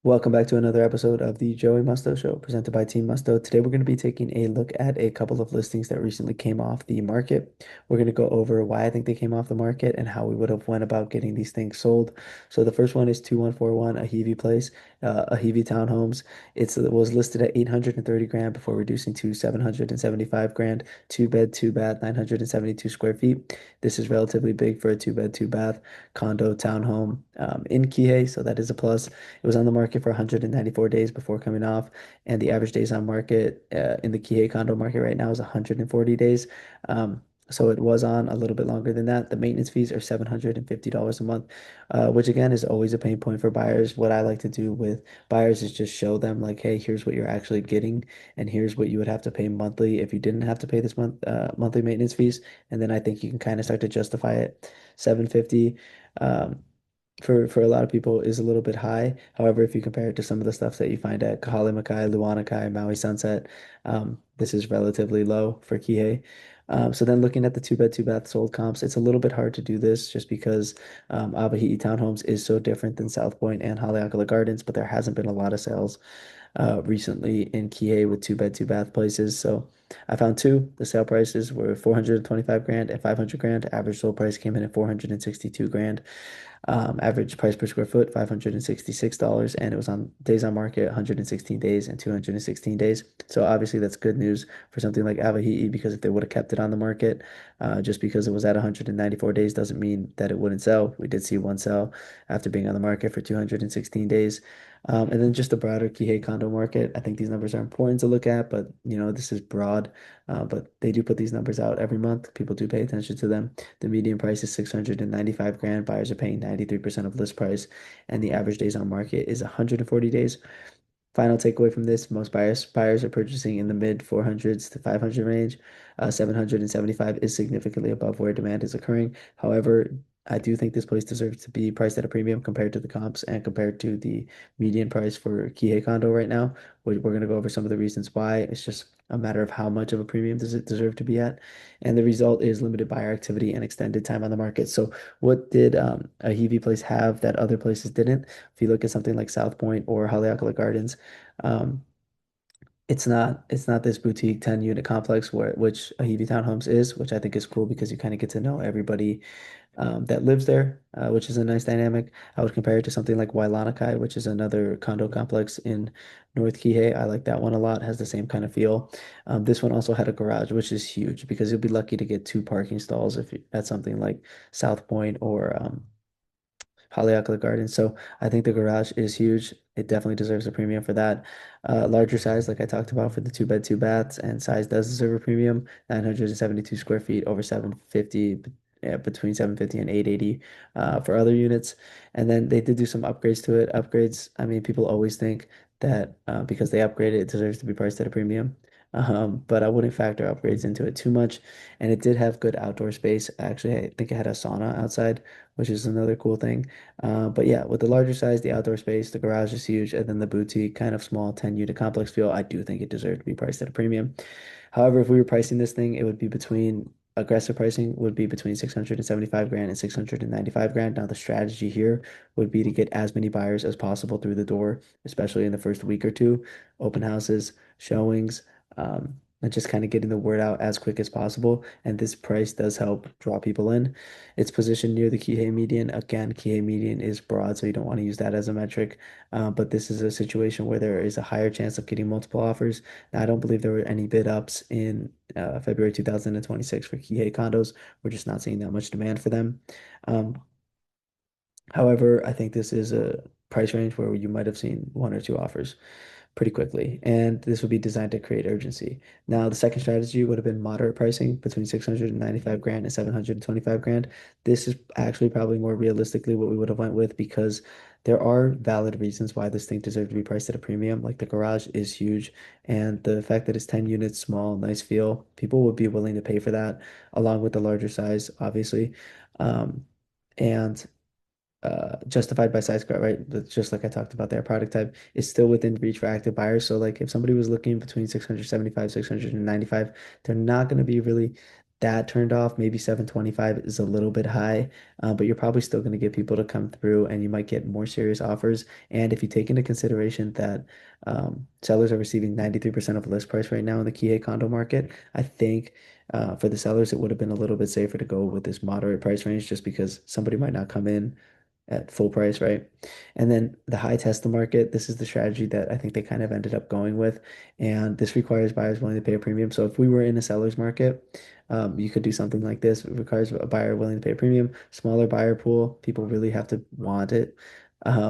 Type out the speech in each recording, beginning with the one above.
Welcome back to another episode of the Joey Musto Show, presented by Team Musto. Today, we're going to be taking a look at a couple of listings that recently came off the market. We're going to go over why I think they came off the market and how we would have went about getting these things sold. So the first one is 2141 Ahivi Place, Ahivi Townhomes. It was listed at 830 grand before reducing to 775 grand. Two bed, two bath, 972 square feet. This is relatively big for a two bed, two bath condo townhome in Kihei, so that is a plus. It was on the market for 194 days before coming off, and the average days on market in the Kihei condo market right now is 140 days. So it was on a little bit longer than that. The maintenance fees are $750 a month, which again is always a pain point for buyers. What I like to do with buyers is just show them like, hey, here's what you're actually getting, and here's what you would have to pay monthly if you didn't have to pay this monthly maintenance fees. And then I think you can kind of start to justify it. 750. For a lot of people is a little bit high. However, if you compare it to some of the stuff that you find at Kahale Makai, Luanakai, Maui Sunset, this is relatively low for Kihei. So then looking at the two bed, two bath sold comps, it's a little bit hard to do this just because Abahiti Townhomes is so different than South Point and Haleakala Gardens, but there hasn't been a lot of sales recently in Kihei with two bed, two bath places. So I found two. The sale prices were 425 grand and 500 grand. Average sold price came in at 462 grand. Average price per square foot, $566, and it was on days on market, 116 days and 216 days. So obviously that's good news for something like Avahii because if they would have kept it on the market, just because it was at 194 days doesn't mean that it wouldn't sell. We did see one sell after being on the market for 216 days. And then just the broader Kihei condo market. I think these numbers are important to look at, but this is broad. But they do put these numbers out every month. People do pay attention to them. The median price is 695 grand. Buyers are paying 93% of list price, and the average days on market is 140 days. Final takeaway from this, most buyers are purchasing in the mid 400s to 500 range. 775 is significantly above where demand is occurring. However, I do think this place deserves to be priced at a premium compared to the comps and compared to the median price for Kihei condo right now. We're going to go over some of the reasons why. It's just a matter of how much of a premium does it deserve to be at. And the result is limited buyer activity and extended time on the market. So what did a Heavey place have that other places didn't? If you look at something like South Point or Haleakala Gardens, um, it's not this boutique 10 unit complex which Ahivi Townhomes is, which I think is cool because you kind of get to know everybody that lives there, which is a nice dynamic. I would compare it to something like Wailanakai, which is another condo complex in North Kihei. I like that one a lot, has the same kind of feel. This one also had a garage, which is huge because you'll be lucky to get two parking stalls if you, at something like South Point or Haleakala Gardens. So I think the garage is huge. It definitely deserves a premium for that. Larger size, like I talked about for the two bed, two baths, and size does deserve a premium. 972 square feet over 750, yeah, between 750 and 880 for other units. And then they did do some upgrades to it. Upgrades, I mean, people always think that because they upgraded, it deserves to be priced at a premium. But I wouldn't factor upgrades into it too much. And it did have good outdoor space. Actually, I think it had a sauna outside, which is another cool thing. But yeah, with the larger size, the outdoor space, the garage is huge, and then the boutique kind of small 10 unit complex feel, I do think it deserved to be priced at a premium. However, if we were pricing this thing, it would be between aggressive pricing would be between 675 grand and 695 grand. Now, the strategy here would be to get as many buyers as possible through the door, especially in the first week or two, open houses, showings, and just kind of getting the word out as quick as possible. And this price does help draw people in. It's positioned near the Kihei median. Again, Kihei median is broad, so you don't want to use that as a metric. But this is a situation where there is a higher chance of getting multiple offers. Now, I don't believe there were any bid ups in February 2026 for Kihei condos. We're just not seeing that much demand for them. Um, However, I think this is a price range where you might have seen one or two offers pretty quickly, and this would be designed to create urgency. Now, the second strategy would have been moderate pricing between 695 grand and 725 grand. This is actually probably more realistically what we would have went with because there are valid reasons why this thing deserves to be priced at a premium. Like the garage is huge, and the fact that it's 10 units, small, nice feel, people would be willing to pay for that, along with the larger size, obviously. And justified by size growth, right? That's just like I talked about there. Product type is still within reach for active buyers. So like if somebody was looking between 675, 695, they're not going to be really that turned off. Maybe 725 is a little bit high, but you're probably still going to get people to come through and you might get more serious offers. And if you take into consideration that sellers are receiving 93% of list price right now in the Kihei condo market, I think for the sellers, it would have been a little bit safer to go with this moderate price range just because somebody might not come in at full price, right? And then the high Tesla market, this is the strategy that I think they kind of ended up going with. And this requires buyers willing to pay a premium. So if we were in a seller's market, you could do something like this. It requires a buyer willing to pay a premium, smaller buyer pool. People really have to want it.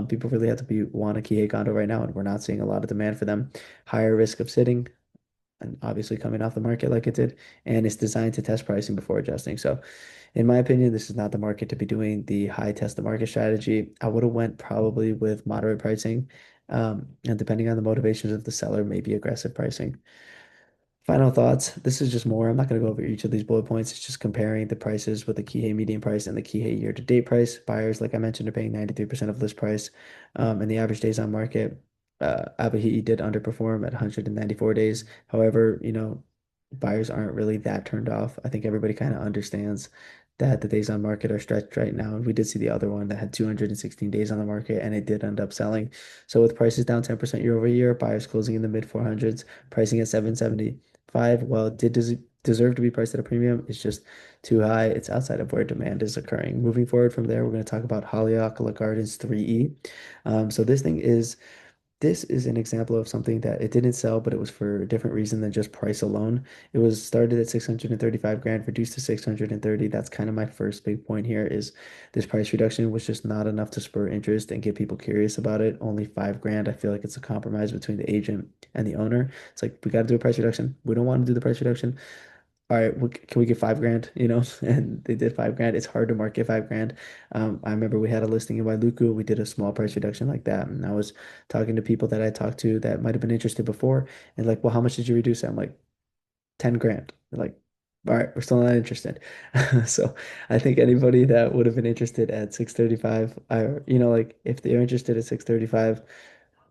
People really have to be want a Kihei condo right now, and we're not seeing a lot of demand for them. Higher risk of sitting, and obviously coming off the market like it did, and it's designed to test pricing before adjusting. So in my opinion, this is not the market to be doing the high test the market strategy. I would have went probably with moderate pricing, and depending on the motivations of the seller, maybe aggressive pricing. Final thoughts. This is just more. I'm not going to go over each of these bullet points. It's just comparing the prices with the Kihei median price and the Kihei year-to-date price. Buyers, like I mentioned, are paying 93% of list price, and the average days on market. Abahi did underperform at 194 days. However, buyers aren't really that turned off. I think everybody kind of understands that the days on market are stretched right now. We did see the other one that had 216 days on the market and it did end up selling. So with prices down 10% year over year, buyers closing in the mid 400s, pricing at 775, well, it did deserve to be priced at a premium. It's just too high. It's outside of where demand is occurring. Moving forward from there, we're going to talk about Haleakala Gardens 3E. So this is an example of something that it didn't sell, but it was for a different reason than just price alone. It was started at 635 grand, reduced to 630. That's kind of my first big point here is this price reduction was just not enough to spur interest and get people curious about it. Only 5 grand. I feel like it's a compromise between the agent and the owner. It's like, we got to do a price reduction. We don't want to do the price reduction. All right, can we get 5 grand? And they did 5 grand. It's hard to market 5 grand. I remember we had a listing in Wailuku. We did a small price reduction like that. And I was talking to people that I talked to that might have been interested before. And like, well, how much did you reduce it? I'm like, 10 grand. They're like, all right, we're still not interested. So I think anybody that would have been interested at 635, like if they're interested at 635,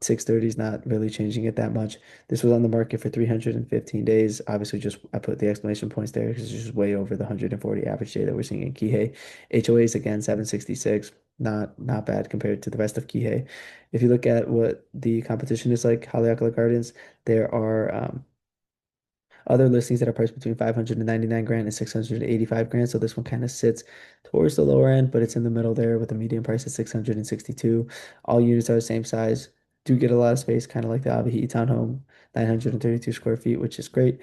630 is not really changing it that much. This was on the market for 315 days. Obviously, just I put the exclamation points there because it's just way over the 140 average day that we're seeing in Kihei. HOAs again, 766. Not bad compared to the rest of Kihei. If you look at what the competition is like, Haleakala Gardens, there are other listings that are priced between 599 grand and 685 grand. So this one kind of sits towards the lower end, but it's in the middle there with the median price at 662. All units are the same size. Do get a lot of space, kind of like the Abihi townhome, 932 square feet, which is great.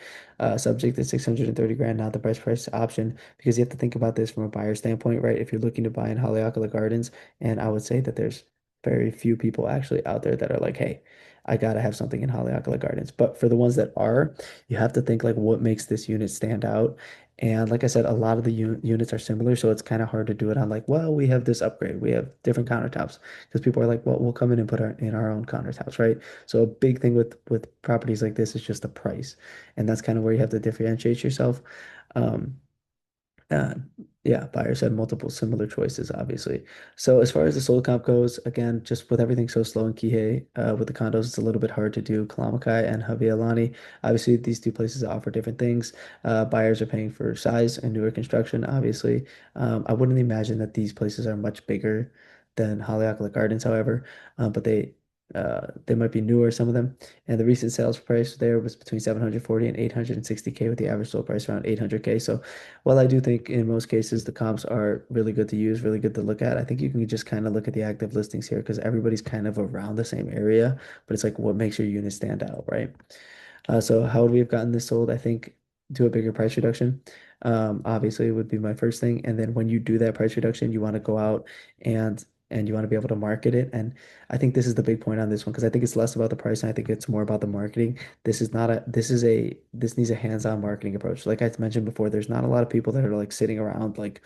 Subject to 630 grand, not the best price option, because you have to think about this from a buyer standpoint, right? If you're looking to buy in Haleakala Gardens, and I would say that there's very few people actually out there that are like, hey, I gotta have something in Haleakala Gardens. But for the ones that are, you have to think like what makes this unit stand out. And like I said, a lot of the units are similar, so it's kind of hard to do it on like, well, we have this upgrade, we have different countertops, because people are like, well, we'll come in and put our own countertops, right? So a big thing with properties like this is just the price, and that's kind of where you have to differentiate yourself. Um, uh, yeah, buyers had multiple similar choices, obviously. So as far as the sold comp goes, again, just with everything so slow in Kihei, with the condos, it's a little bit hard to do Kalamakai and Havialani. Obviously, these two places offer different things. Buyers are paying for size and newer construction, obviously. I wouldn't imagine that these places are much bigger than Haleakala Gardens, however, but they might be newer, some of them. And the recent sales price there was between 740 and 860K, with the average sold price around 800K. So well, I do think in most cases the comps are really good to use, really good to look at. I think you can just kind of look at the active listings here because everybody's kind of around the same area, but it's like what makes your unit stand out, right? So how would we have gotten this sold? I think do a bigger price reduction. Obviously, would be my first thing. And then when you do that price reduction, you want to go out and you want to be able to market it. And I think this is the big point on this one because I think it's less about the price and I think it's more about the marketing. This needs a hands-on marketing approach. Like I mentioned before, there's not a lot of people that are like sitting around like,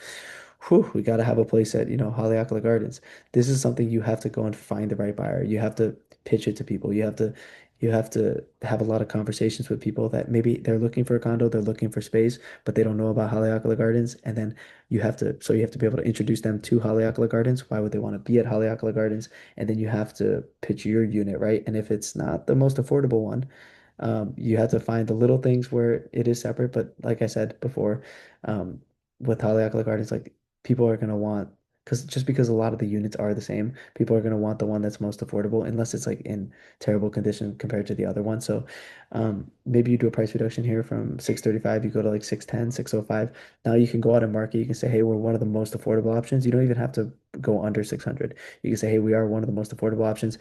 whew, we got to have a place at, Haleakala Gardens. This is something you have to go and find the right buyer. You have to pitch it to people. You have to have a lot of conversations with people that maybe they're looking for a condo, they're looking for space, but they don't know about Haleakala Gardens. And then you have to be able to introduce them to Haleakala Gardens. Why would they want to be at Haleakala Gardens? And then you have to pitch your unit, right? And if it's not the most affordable one, You have to find the little things where it is separate, but like I said before, um, with Haleakala Gardens, like people are gonna want because just because a lot of the units are the same, people are gonna want the one that's most affordable, unless it's like in terrible condition compared to the other one. So maybe you do a price reduction here from 635, you go to like 610, 605. Now you can go out and market. You can say, hey, we're one of the most affordable options. You don't even have to go under 600. You can say, hey, we are one of the most affordable options.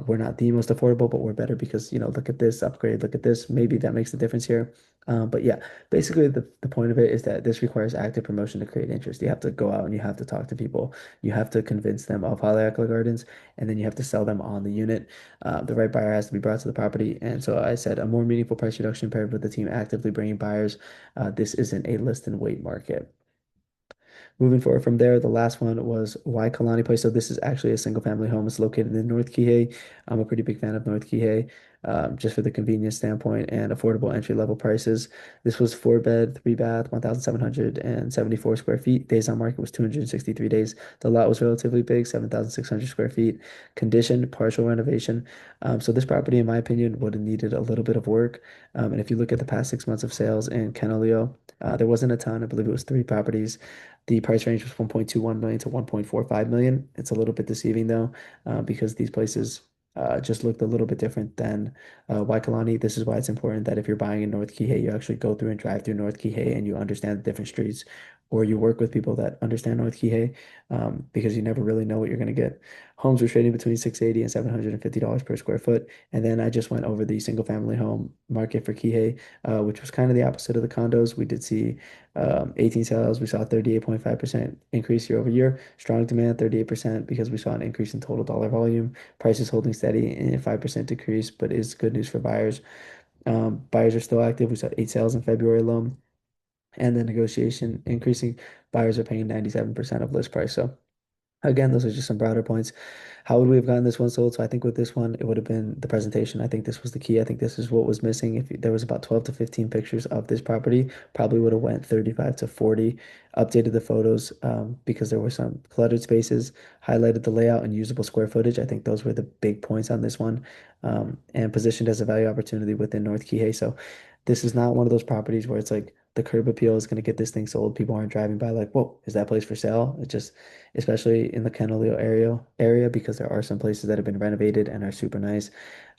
We're not the most affordable, but we're better because, look at this upgrade, look at this. Maybe that makes the difference here. But yeah, basically the point of it is that this requires active promotion to create interest. You have to go out and you have to talk to people. You have to convince them of Haleakala Gardens, and then you have to sell them on the unit. The right buyer has to be brought to the property. And so I said a more meaningful price reduction paired with the team actively bringing buyers. This isn't a list and wait market. Moving forward from there, the last one was Kalani Place. So this is actually a single family home. It's located in North Kihei. I'm a pretty big fan of North Kihei, just for the convenience standpoint and affordable entry level prices. This was 4 bed, 3 bath, 1,774 square feet. Days on market was 263 days. The lot was relatively big, 7,600 square feet. Condition, partial renovation. So this property, in my opinion, would have needed a little bit of work. And if you look at the past 6 months of sales in Kenaleo, there wasn't a ton. I believe it was 3 properties. The price range was 1.21 million to 1.45 million. It's a little bit deceiving though, because these places just looked a little bit different than Waikalani. This is why it's important that if you're buying in North Kihei, you actually go through and drive through North Kihei and you understand the different streets, or you work with people that understand North Kihei, because you never really know what you're going to get. Homes were trading between 680 and $750 per square foot. And then I just went over the single family home market for Kihei, which was kind of the opposite of the condos. We did see 18 sales, we saw a 38.5% increase year over year. Strong demand, 38%, because we saw an increase in total dollar volume. Prices holding steady and a 5% decrease, but is good news for buyers. Buyers are still active. We saw 8 sales in February alone, and the negotiation increasing. Buyers are paying 97% of list price. So again, those are just some broader points. How would we have gotten this one sold? So I think with this one, it would have been the presentation. I think this was the key. I think this is what was missing. If there was about 12 to 15 pictures of this property, probably would have went 35 to 40, updated the photos, because there were some cluttered spaces, highlighted the layout and usable square footage. I think those were the big points on this one, and positioned as a value opportunity within North Kihei. So this is not one of those properties where it's like the curb appeal is going to get this thing sold. People aren't driving by like, whoa, is that place for sale? It just, especially in the Canaleo area, because there are some places that have been renovated and are super nice,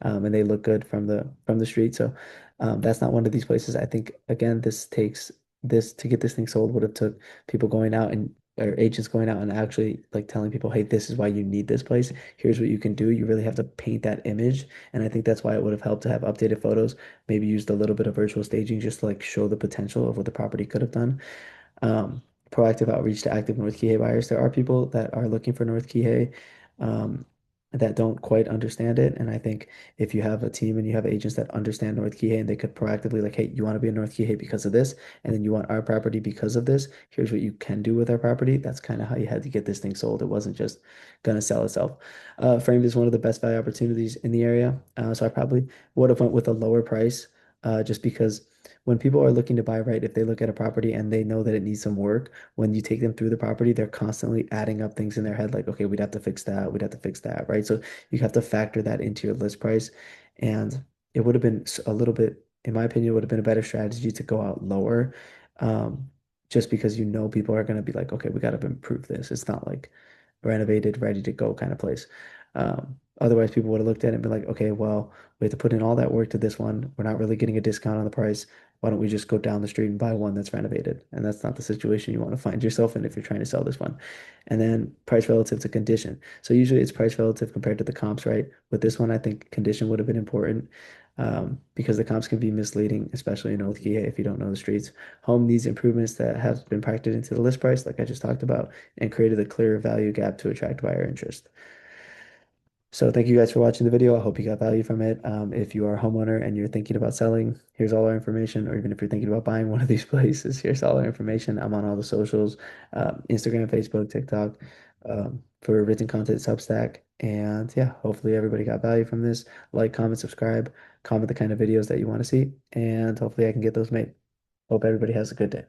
and they look good from the street. So that's not one of these places. I think again, this to get this thing sold would have took people going out and or agents going out and actually like telling people, hey, this is why you need this place. Here's what you can do. You really have to paint that image. And I think that's why it would have helped to have updated photos, maybe used a little bit of virtual staging just to like show the potential of what the property could have done. um, Proactive outreach to active North Kihei buyers. There are people that are looking for North Kihei, um, that don't quite understand it. And I think if you have a team and you have agents that understand North Kihei and they could proactively like, hey, you want to be in North Kihei because of this, and then you want our property because of this, here's what you can do with our property. That's kind of how you had to get this thing sold. It wasn't just gonna sell itself. Framed is one of the best value opportunities in the area. So I probably would have went with a lower price, just because when people are looking to buy, right, if they look at a property and they know that it needs some work, when you take them through the property, they're constantly adding up things in their head, like, okay, we'd have to fix that, we'd have to fix that, right? So you have to factor that into your list price. And it would have been a little bit, in my opinion, it would have been a better strategy to go out lower, um, just because people are going to be like, okay, we got to improve this. It's not like renovated, ready to go kind of place. Otherwise, people would have looked at it and been like, okay, well, we have to put in all that work to this one. We're not really getting a discount on the price. Why don't we just go down the street and buy one that's renovated? And that's not the situation you want to find yourself in if you're trying to sell this one. And then price relative to condition. So usually it's price relative compared to the comps, right? With this one, I think condition would have been important, because the comps can be misleading, especially in North Kihei if you don't know the streets. Home needs improvements that have been factored into the list price, like I just talked about, and created a clear value gap to attract buyer interest. So thank you guys for watching the video. I hope you got value from it. If you are a homeowner and you're thinking about selling, here's all our information. Or even if you're thinking about buying one of these places, here's all our information. I'm on all the socials, Instagram, Facebook, TikTok, for written content, Substack. And yeah, hopefully everybody got value from this. Like, comment, subscribe, comment the kind of videos that you want to see, and hopefully I can get those made. Hope everybody has a good day.